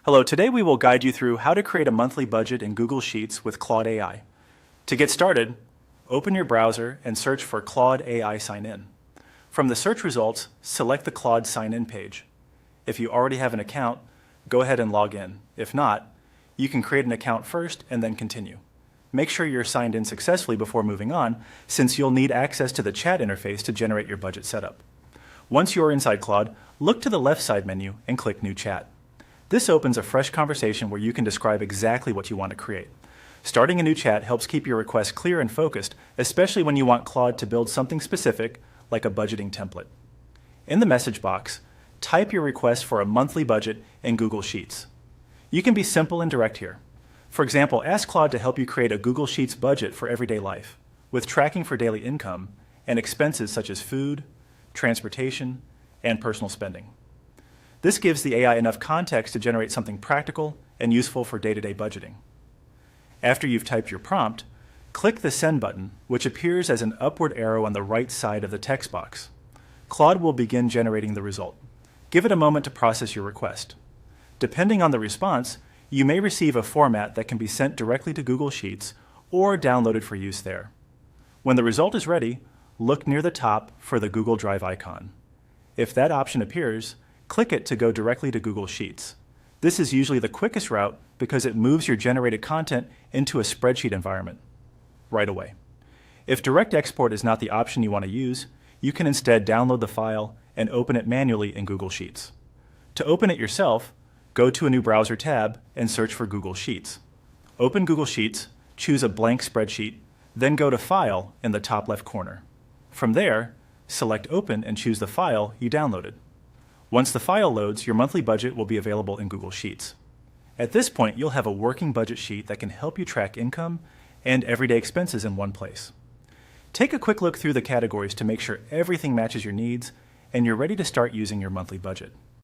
Hello, today we will guide you through how to create a monthly budget in Google Sheets with Claude AI. To get started, open your browser and search for Claude AI Sign In. From the search results, select the Claude Sign In page. If you already have an account, go ahead and log in. If not, you can create an account first and then continue. Make sure you're signed in successfully before moving on, since you'll need access to the chat interface to generate your budget setup. Once you're inside Claude, look to the left side menu and click New Chat. This opens a fresh conversation where you can describe exactly what you want to create. Starting a new chat helps keep your request clear and focused, especially when you want Claude to build something specific, like a budgeting template. In the message box, type your request for a monthly budget in Google Sheets. You can be simple and direct here. For example, ask Claude to help you create a Google Sheets budget for everyday life, with tracking for daily income and expenses such as food, transportation, and personal spending. This gives the AI enough context to generate something practical and useful for day-to-day budgeting. After you've typed your prompt, click the Send button, which appears as an upward arrow on the right side of the text box. Claude will begin generating the result. Give it a moment to process your request. Depending on the response, you may receive a format that can be sent directly to Google Sheets or downloaded for use there. When the result is ready, look near the top for the Google Drive icon. If that option appears, click it to go directly to Google Sheets. This is usually the quickest route because it moves your generated content into a spreadsheet environment right away. If direct export is not the option you want to use, you can instead download the file and open it manually in Google Sheets. To open it yourself, go to a new browser tab and search for Google Sheets. Open Google Sheets, choose a blank spreadsheet, then go to File in the top left corner. From there, select Open and choose the file you downloaded. Once the file loads, your monthly budget will be available in Google Sheets. At this point, you'll have a working budget sheet that can help you track income and everyday expenses in one place. Take a quick look through the categories to make sure everything matches your needs and you're ready to start using your monthly budget.